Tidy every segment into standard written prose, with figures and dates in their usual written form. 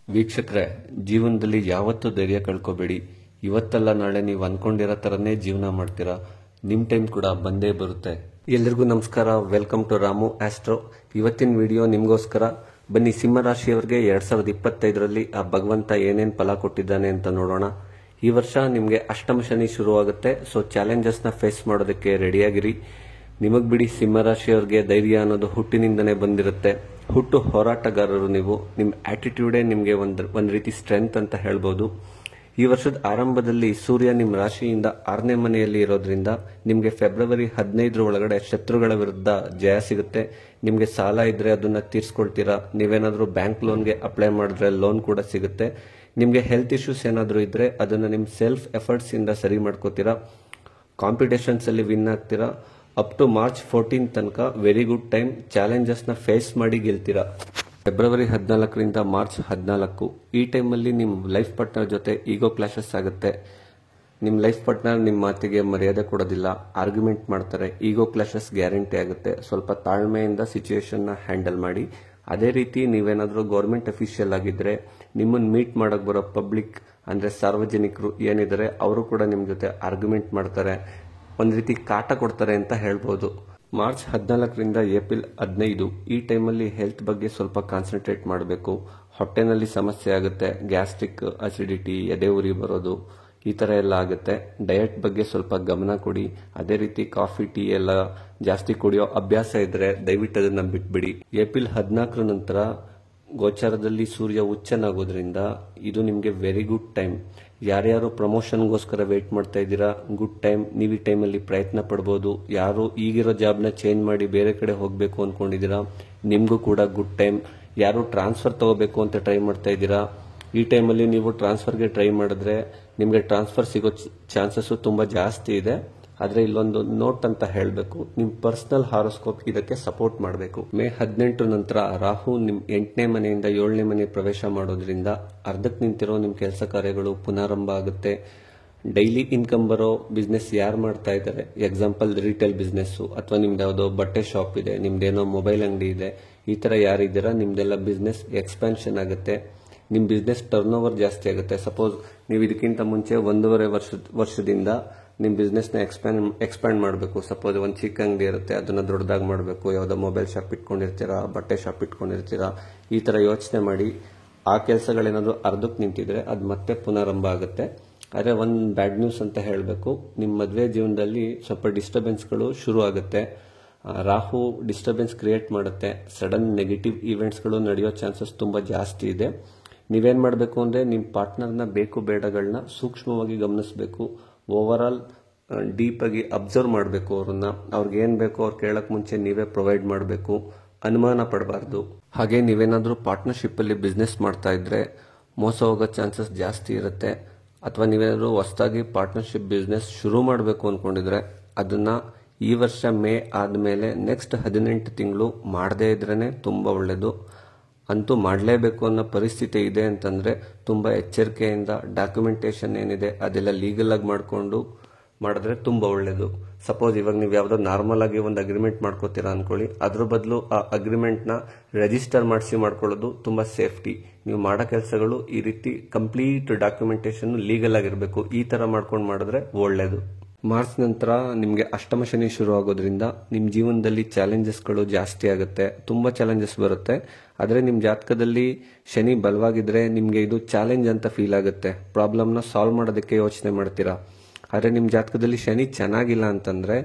ವೀಕ್ಷಕರೇ, ಜೀವನದಲ್ಲಿ ಯಾವತ್ತೂ ಧೈರ್ಯ ಕಳ್ಕೋಬೇಡಿ. ಇವತ್ತಲ್ಲ ನಾಳೆ ನೀವು ಅನ್ಕೊಂಡಿರೋ ಥರನೇ ಜೀವನ ಮಾಡ್ತೀರಾ. ನಿಮ್ಮ ಟೈಮ್ ಕೂಡ ಬಂದೇ ಬರುತ್ತೆ. ಎಲ್ರಿಗೂ ನಮಸ್ಕಾರ. Welcome to Ramu Astro. ಇವತ್ತಿನ ವಿಡಿಯೋ ನಿಮಗೋಸ್ಕರ. ಬನ್ನಿ, ಸಿಂಹರಾಶಿಯವರಿಗೆ 2025ರಲ್ಲಿ ಆ ಭಗವಂತ ಏನೇನು ಫಲ ಕೊಟ್ಟಿದ್ದಾನೆ ಅಂತ ನೋಡೋಣ. ಈ ವರ್ಷ ನಿಮಗೆ ಅಷ್ಟಮ ಶನಿ ಶುರುವಾಗುತ್ತೆ. ಸೊ ಚಾಲೆಂಜಸ್ನ ಫೇಸ್ ಮಾಡೋದಕ್ಕೆ ರೆಡಿಯಾಗಿರಿ. ನಿಮಗ್ ಬಿಡಿ, ಸಿಂಹರಾಶಿಯವರಿಗೆ ಧೈರ್ಯ ಅನ್ನೋದು ಹುಟ್ಟಿನಿಂದನೇ ಬಂದಿರುತ್ತೆ. ಹುಟ್ಟು ಹೋರಾಟಗಾರರು ನೀವು. ನಿಮ್ಮ ಆಟಿಟ್ಯೂಡೇ ನಿಮಗೆ ಒಂದ್ ರೀತಿ ಸ್ಟ್ರೆಂತ್ ಅಂತ ಹೇಳ್ಬೋದು. ಈ ವರ್ಷದ ಆರಂಭದಲ್ಲಿ ಸೂರ್ಯ ನಿಮ್ಮ ರಾಶಿಯಿಂದ 6ನೇ ಮನೆಯಲ್ಲಿ ಇರೋದ್ರಿಂದ ನಿಮಗೆ ಫೆಬ್ರವರಿ 15 ಒಳಗಡೆ ಶತ್ರುಗಳ ವಿರುದ್ಧ ಜಯ ಸಿಗುತ್ತೆ. ನಿಮಗೆ ಸಾಲ ಇದ್ರೆ ಅದನ್ನ ತೀರ್ಸ್ಕೊಳ್ತೀರಾ. ನೀವೇನಾದ್ರೂ ಬ್ಯಾಂಕ್ ಲೋನ್ಗೆ ಅಪ್ಲೈ ಮಾಡಿದ್ರೆ ಲೋನ್ ಕೂಡ ಸಿಗುತ್ತೆ. ನಿಮಗೆ ಹೆಲ್ತ್ ಇಶ್ಯೂಸ್ ಏನಾದರೂ ಇದ್ರೆ ಅದನ್ನ ನಿಮ್ಮ ಸೆಲ್ಫ್ ಎಫರ್ಟ್ಸ್ ಇಂದ ಸರಿ ಮಾಡ್ಕೋತೀರಾ. ಕಾಂಪಿಟೇಷನ್ಸ್ ಅಲ್ಲಿ ವಿನ್ ಆಗ್ತೀರಾ. ಅಪ್ ಟು ಮಾರ್ಚ್ 14 ತನಕ ವೆರಿ ಗುಡ್ ಟೈಮ್. ಚಾಲೆಂಜಸ್ ನ ಫೇಸ್ ಮಾಡಿ ಗೆಲ್ತೀರಾ. ಫೆಬ್ರವರಿ 14ರಿಂದ ಮಾರ್ಚ್ 14 ಈ ಟೈಮಲ್ಲಿ ನಿಮ್ಮ ಲೈಫ್ ಪಾರ್ಟ್ನರ್ ಜೊತೆ ಈಗೋ ಕ್ಲಾಶಸ್ ಆಗುತ್ತೆ. ನಿಮ್ಮ ಲೈಫ್ ಪಾರ್ಟ್ನರ್ ನಿಮ್ಮ ಮಾತಿಗೆ ಮರ್ಯಾದೆ ಕೊಡೋದಿಲ್ಲ, ಆರ್ಗ್ಯುಮೆಂಟ್ ಮಾಡ್ತಾರೆ. ಈಗೋ ಕ್ಲಾಶಸ್ ಗ್ಯಾರಂಟಿ ಆಗುತ್ತೆ. ಸ್ವಲ್ಪ ತಾಳ್ಮೆಯಿಂದ ಸಿಚುಯೇಷನ್ ನ ಹ್ಯಾಂಡಲ್ ಮಾಡಿ. ಅದೇ ರೀತಿ ನೀವೇನಾದ್ರೂ ಗೌರ್ಮೆಂಟ್ ಅಫಿಷಿಯಲ್ ಆಗಿದ್ರೆ ನಿಮ್ಮನ್ನ ಮೀಟ್ ಮಾಡಕ್ ಬರೋ ಪಬ್ಲಿಕ್ ಅಂದ್ರೆ ಸಾರ್ವಜನಿಕರು ಏನಿದ್ದಾರೆ ಅವರು ಕೂಡ ನಿಮ್ಮ ಜೊತೆ ಆರ್ಗ್ಯುಮೆಂಟ್ ಮಾಡ್ತಾರೆ. ಒಂದ್ ರೀತಿ ಕಾಟ ಕೊಡ್ತಾರೆ ಅಂತ ಹೇಳ್ಬೋದು. ಮಾರ್ಚ್ 14ರಿಂದ ಏಪ್ರಿಲ್ 15 ಈ ಟೈಮಲ್ಲಿ ಹೆಲ್ತ್ ಬಗ್ಗೆ ಸ್ವಲ್ಪ ಕಾನ್ಸಂಟ್ರೇಟ್ ಮಾಡಬೇಕು. ಹೊಟ್ಟೆನಲ್ಲಿ ಸಮಸ್ಯೆ ಆಗುತ್ತೆ. ಗ್ಯಾಸ್ಟ್ರಿಕ್, ಅಸಿಡಿಟಿ, ಎದೆ ಉರಿ ಬರೋದು ಈ ತರ ಎಲ್ಲ ಆಗುತ್ತೆ. ಡಯಟ್ ಬಗ್ಗೆ ಸ್ವಲ್ಪ ಗಮನ ಕೊಡಿ. ಅದೇ ರೀತಿ ಕಾಫಿ, ಟೀ ಎಲ್ಲ ಜಾಸ್ತಿ ಕುಡಿಯೋ ಅಭ್ಯಾಸ ಇದ್ರೆ ದಯವಿಟ್ಟು ಅದನ್ನ ಬಿಟ್ಬಿಡಿ. ಏಪ್ರಿಲ್ 14 ನಂತರ ಗೋಚಾರದಲ್ಲಿ ಸೂರ್ಯ ಉಚ್ಚನಾಗೋದ್ರಿಂದ ಇದು ನಿಮಗೆ ವೆರಿ ಗುಡ್ ಟೈಮ್. ಯಾರ್ಯಾರು ಪ್ರಮೋಷನ್ಗೋಸ್ಕರ ವೇಟ್ ಮಾಡ್ತಾ ಇದ್ದೀರಾ, ಗುಡ್ ಟೈಮ್. ನೀವು ಈ ಟೈಮಲ್ಲಿ ಪ್ರಯತ್ನ ಪಡ್ಬೋದು. ಯಾರು ಈಗಿರೋ ಜಾಬ್ನ ಚೇಂಜ್ ಮಾಡಿ ಬೇರೆ ಕಡೆ ಹೋಗಬೇಕು ಅನ್ಕೊಂಡಿದ್ದೀರಾ, ನಿಮಗೂ ಕೂಡ ಗುಡ್ ಟೈಮ್. ಯಾರು ಟ್ರಾನ್ಸ್ಫರ್ ತಗೋಬೇಕು ಅಂತ ಟ್ರೈ ಮಾಡ್ತಾ ಇದ್ದೀರಾ, ಈ ಟೈಮಲ್ಲಿ ನೀವು ಟ್ರಾನ್ಸ್ಫರ್ಗೆ ಟ್ರೈ ಮಾಡಿದ್ರೆ ನಿಮಗೆ ಟ್ರಾನ್ಸ್ಫರ್ ಸಿಗೋ ಚಾನ್ಸಸ್ ತುಂಬಾ ಜಾಸ್ತಿ ಇದೆ. ಆದ್ರೆ ಇಲ್ಲೊಂದು ನೋಟ್ ಅಂತ ಹೇಳಬೇಕು, ನಿಮ್ ಪರ್ಸನಲ್ ಹಾರೋಸ್ಕೋಪ್ ಇದಕ್ಕೆ ಸಪೋರ್ಟ್ ಮಾಡಬೇಕು. ಮೇ 18 ನಂತರ ರಾಹು ನಿಮ್ 8ನೇ ಮನೆಯಿಂದ 7ನೇ ಮನೆ ಪ್ರವೇಶ ಮಾಡೋದ್ರಿಂದ ಅರ್ಧಕ್ಕೆ ನಿಂತಿರೋ ನಿಮ್ ಕೆಲಸ ಕಾರ್ಯಗಳು ಪುನರಾರಂಭ ಆಗುತ್ತೆ. ಡೈಲಿ ಇನ್ಕಮ್ ಬರೋ ಬಿಸ್ನೆಸ್ ಯಾರು ಮಾಡ್ತಾ ಇದ್ದಾರೆ, ಎಕ್ಸಾಂಪಲ್ ರಿಟೇಲ್ ಬಿಸ್ನೆಸ್ ಅಥವಾ ನಿಮ್ದು ಯಾವುದೋ ಬಟ್ಟೆ ಶಾಪ್ ಇದೆ, ನಿಮ್ದೇನೋ ಮೊಬೈಲ್ ಅಂಗಡಿ ಇದೆ, ಈ ತರ ಯಾರಿದ್ದೀರಾ ನಿಮ್ದೆಲ್ಲ ಬಿಸ್ನೆಸ್ ಎಕ್ಸ್ಪಾನ್ಷನ್ ಆಗುತ್ತೆ. ನಿಮ್ ಬಿಸ್ನೆಸ್ ಟರ್ನ್ ಓವರ್ ಜಾಸ್ತಿ ಆಗುತ್ತೆ. ಸಪೋಸ್ ನೀವು ಇದಕ್ಕಿಂತ ಮುಂಚೆ 1.5 ವರ್ಷದಿಂದ ನಿಮ್ ಬಿಸ್ನೆಸ್ ನ ಎಕ್ಸ್ಪ್ಯಾಂಡ್ ಮಾಡಬೇಕು. ಸಪೋಸ್ ಒಂದು ಚಿಕ್ಕ ಅಂಗಡಿ ಇರುತ್ತೆ, ಅದನ್ನ ದೊಡ್ಡದಾಗಿ ಮಾಡಬೇಕು. ಯಾವ್ದೋ ಮೊಬೈಲ್ ಶಾಪ್ ಇಟ್ಕೊಂಡಿರ್ತೀರಾ, ಬಟ್ಟೆ ಶಾಪ್ ಇಟ್ಕೊಂಡಿರ್ತೀರಾ, ಈ ತರ ಯೋಚನೆ ಮಾಡಿ. ಆ ಕೆಲಸಗಳೇನಾದ್ರೂ ಅರ್ಧಕ್ಕೆ ನಿಂತಿದ್ರೆ ಅದು ಮತ್ತೆ ಪುನರಾರಂಭ ಆಗುತ್ತೆ. ಆದ್ರೆ ಒಂದ್ ಬ್ಯಾಡ್ ನ್ಯೂಸ್ ಅಂತ ಹೇಳಬೇಕು, ನಿಮ್ ಮದುವೆ ಜೀವನದಲ್ಲಿ ಸ್ವಲ್ಪ ಡಿಸ್ಟರ್ಬೆನ್ಸ್ಗಳು ಶುರು ಆಗುತ್ತೆ. ರಾಹು ಡಿಸ್ಟರ್ಬೆನ್ಸ್ ಕ್ರಿಯೇಟ್ ಮಾಡುತ್ತೆ. ಸಡನ್ ನೆಗೆಟಿವ್ ಈವೆಂಟ್ಸ್ಗಳು ನಡೆಯೋ ಚಾನ್ಸಸ್ ತುಂಬಾ ಜಾಸ್ತಿ ಇದೆ. ನೀವೇನ್ ಮಾಡಬೇಕು ಅಂದ್ರೆ ನಿಮ್ ಪಾರ್ಟ್ನರ್ನ ಬೇಕು ಬೇಡಗಳನ್ನ ಸೂಕ್ಷ್ಮವಾಗಿ ಗಮನಿಸಬೇಕು. ಓವರ್ ಆಲ್ ಡೀಪ್ ಆಗಿ ಅಬ್ಸರ್ವ್ ಮಾಡಬೇಕು. ಅವ್ರಿಗೆ ಏನ್ ಬೇಕೋ ಅವ್ರು ಕೇಳಕ್ ಮುಂಚೆ ನೀವೇ ಪ್ರೊವೈಡ್ ಮಾಡಬೇಕು. ಅನುಮಾನ ಪಡಬಾರ್ದು. ಹಾಗೆ ನೀವೇನಾದ್ರೂ ಪಾರ್ಟ್ನರ್ಶಿಪ್ ಅಲ್ಲಿ ಬಿಸ್ನೆಸ್ ಮಾಡ್ತಾ ಇದ್ರೆ ಮೋಸ ಹೋಗೋ ಚಾನ್ಸಸ್ ಜಾಸ್ತಿ ಇರುತ್ತೆ. ಅಥವಾ ನೀವೇನಾದ್ರೂ ಹೊಸದಾಗಿ ಪಾರ್ಟ್ನರ್ಶಿಪ್ ಬಿಸ್ನೆಸ್ ಶುರು ಮಾಡಬೇಕು ಅನ್ಕೊಂಡಿದ್ರೆ ಅದನ್ನ ಈ ವರ್ಷ ಮೇ ಆದ್ಮೇಲೆ ನೆಕ್ಸ್ಟ್ 18 ತಿಂಗಳು ಮಾಡದೇ ಇದ್ರೇನೆ ತುಂಬಾ ಒಳ್ಳೇದು. ಅಂತೂ ಮಾಡಲೇಬೇಕು ಅನ್ನೋ ಪರಿಸ್ಥಿತಿ ಇದೆ ಅಂತಂದ್ರೆ ತುಂಬಾ ಎಚ್ಚರಿಕೆಯಿಂದ ಡಾಕ್ಯುಮೆಂಟೇಶನ್ ಏನಿದೆ ಅದೆಲ್ಲ ಲೀಗಲ್ ಆಗಿ ಮಾಡ್ಕೊಂಡು ಮಾಡಿದ್ರೆ ತುಂಬಾ ಒಳ್ಳೇದು. ಸಪೋಸ್ ಇವಾಗ ನೀವು ಯಾವ್ದೋ ನಾರ್ಮಲ್ ಆಗಿ ಒಂದು ಅಗ್ರಿಮೆಂಟ್ ಮಾಡ್ಕೋತೀರಾ ಅನ್ಕೊಳ್ಳಿ, ಅದ್ರ ಬದಲು ಆ ಅಗ್ರಿಮೆಂಟ್ ನ ರಿಜಿಸ್ಟರ್ ಮಾಡಿಸಿ ಮಾಡ್ಕೊಳ್ಳೋದು ತುಂಬಾ ಸೇಫ್ಟಿ. ನೀವು ಮಾಡೋ ಕೆಲಸಗಳು ಈ ರೀತಿ ಕಂಪ್ಲೀಟ್ ಡಾಕ್ಯುಮೆಂಟೇಶನ್ ಲೀಗಲ್ ಆಗಿರ್ಬೇಕು. ಈ ತರ ಮಾಡ್ಕೊಂಡು ಮಾಡಿದ್ರೆ ಒಳ್ಳೇದು. ಮಾರ್ಚ್ ನಂತರ ನಿಮ್ಗೆ ಅಷ್ಟಮ ಶನಿ ಶುರು ಆಗೋದ್ರಿಂದ ನಿಮ್ ಜೀವನದಲ್ಲಿ ಚಾಲೆಂಜಸ್ಗಳು ಜಾಸ್ತಿ ಆಗುತ್ತೆ. ತುಂಬಾ ಚಾಲೆಂಜಸ್ ಬರುತ್ತೆ. ಆದ್ರೆ ನಿಮ್ ಜಾತಕದಲ್ಲಿ ಶನಿ ಬಲವಾಗಿದ್ರೆ ನಿಮ್ಗೆ ಇದು ಚಾಲೆಂಜ್ ಅಂತ ಫೀಲ್ ಆಗುತ್ತೆ. ಪ್ರಾಬ್ಲಮ್ನ ಸಾಲ್ವ್ ಮಾಡೋದಕ್ಕೆ ಯೋಚನೆ ಮಾಡ್ತೀರಾ. ಆದ್ರೆ ನಿಮ್ ಜಾತಕದಲ್ಲಿ ಶನಿ ಚೆನ್ನಾಗಿಲ್ಲ ಅಂತಂದ್ರೆ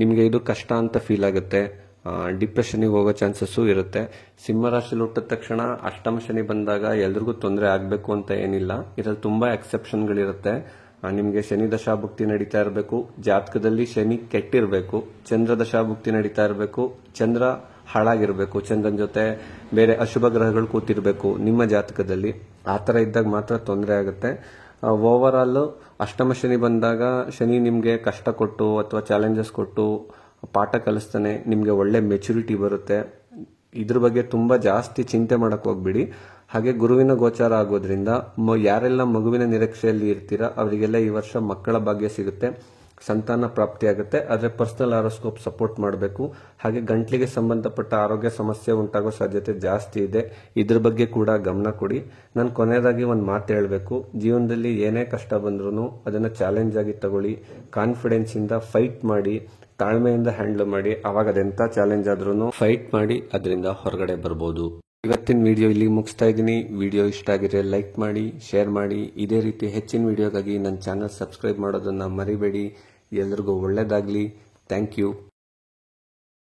ನಿಮ್ಗೆ ಇದು ಕಷ್ಟ ಅಂತ ಫೀಲ್ ಆಗುತ್ತೆ. ಡಿಪ್ರೆಷನ್ಗೆ ಹೋಗೋ ಚಾನ್ಸಸ್ಸು ಇರುತ್ತೆ. ಸಿಂಹರಾಶಿಲಿ ಹುಟ್ಟಿದ ತಕ್ಷಣ ಅಷ್ಟಮ ಶನಿ ಬಂದಾಗ ಎಲ್ರಿಗೂ ತೊಂದರೆ ಆಗ್ಬೇಕು ಅಂತ ಏನಿಲ್ಲ. ಇದರಲ್ಲಿ ತುಂಬಾ ಎಕ್ಸೆಪ್ಷನ್ಗಳಿರುತ್ತೆ. ನಿಮ್ಗೆ ಶನಿ ದಶಾಭುಕ್ತಿ ನಡೀತಾ ಇರಬೇಕು, ಜಾತಕದಲ್ಲಿ ಶನಿ ಕೆಟ್ಟಿರ್ಬೇಕು, ಚಂದ್ರ ದಶಾಭುಕ್ತಿ ನಡೀತಾ ಇರಬೇಕು, ಚಂದ್ರ ಹಾಳಾಗಿರ್ಬೇಕು, ಚಂದ್ರನ ಜೊತೆ ಬೇರೆ ಅಶುಭ ಗ್ರಹಗಳು ಕೂತಿರ್ಬೇಕು ನಿಮ್ಮ ಜಾತಕದಲ್ಲಿ. ಆ ತರ ಇದ್ದಾಗ ಮಾತ್ರ ತೊಂದರೆ ಆಗುತ್ತೆ. ಓವರ್ ಆಲ್ ಅಷ್ಟಮ ಶನಿ ಬಂದಾಗ ಶನಿ ನಿಮ್ಗೆ ಕಷ್ಟ ಕೊಟ್ಟು ಅಥವಾ ಚಾಲೆಂಜಸ್ ಕೊಟ್ಟು ಪಾಠ ಕಲಿಸ್ತಾನೆ. ನಿಮ್ಗೆ ಒಳ್ಳೆ ಮೆಚುರಿಟಿ ಬರುತ್ತೆ. ಇದ್ರ ಬಗ್ಗೆ ತುಂಬಾ ಜಾಸ್ತಿ ಚಿಂತೆ ಮಾಡಕ್ ಹೋಗ್ಬಿಡಿ. ಹಾಗೆ ಗುರುವಿನ ಗೋಚಾರ ಆಗೋದ್ರಿಂದ ಯಾರೆಲ್ಲ ಮಗುವಿನ ನಿರೀಕ್ಷೆಯಲ್ಲಿ ಇರ್ತೀರಾ ಅವರಿಗೆಲ್ಲ ಈ ವರ್ಷ ಮಕ್ಕಳ ಭಾಗ್ಯ ಸಿಗುತ್ತೆ. ಸಂತಾನ ಪ್ರಾಪ್ತಿಯಾಗುತ್ತೆ. ಆದರೆ ಪರ್ಸನಲ್ ಹಾರೋಸ್ಕೋಪ್ ಸಪೋರ್ಟ್ ಮಾಡಬೇಕು. ಹಾಗೆ ಗಂಟ್ಲಿಗೆ ಸಂಬಂಧಪಟ್ಟ ಆರೋಗ್ಯ ಸಮಸ್ಯೆ ಉಂಟಾಗೋ ಸಾಧ್ಯತೆ ಜಾಸ್ತಿ ಇದೆ. ಇದ್ರ ಬಗ್ಗೆ ಕೂಡ ಗಮನ ಕೊಡಿ. ನಾನು ಕೊನೆಯದಾಗಿ ಒಂದು ಮಾತು ಹೇಳಬೇಕು. ಜೀವನದಲ್ಲಿ ಏನೇ ಕಷ್ಟ ಬಂದ್ರೂ ಅದನ್ನು ಚಾಲೆಂಜ್ ಆಗಿ ತಗೊಳ್ಳಿ. ಕಾನ್ಫಿಡೆನ್ಸ್ ಇಂದ ಫೈಟ್ ಮಾಡಿ, ತಾಳ್ಮೆಯಿಂದ ಹ್ಯಾಂಡಲ್ ಮಾಡಿ. ಅವಾಗ ಅದೆಂಥ ಚಾಲೆಂಜ್ ಆದ್ರೂ ಫೈಟ್ ಮಾಡಿ ಅದರಿಂದ ಹೊರಗಡೆ ಬರ್ಬೋದು. ಇವತ್ತಿನ ವಿಡಿಯೋ ಇಲ್ಲಿ ಮುಗಿಸ್ತಾ ಇದ್ದೀನಿ. ವಿಡಿಯೋ ಇಷ್ಟ ಆಗಿದ್ರೆ ಲೈಕ್ ಮಾಡಿ, ಶೇರ್ ಮಾಡಿ. ಇದೇ ರೀತಿ ಹೆಚ್ಚಿನ ವಿಡಿಯೋಗಾಗಿ ನನ್ನ ಚಾನಲ್ ಸಬ್ಸ್ಕ್ರೈಬ್ ಮಾಡೋದನ್ನ ಮರಿಬೇಡಿ. ಎಲ್ರಿಗೂ ಒಳ್ಳೇದಾಗ್ಲಿ. Thank you.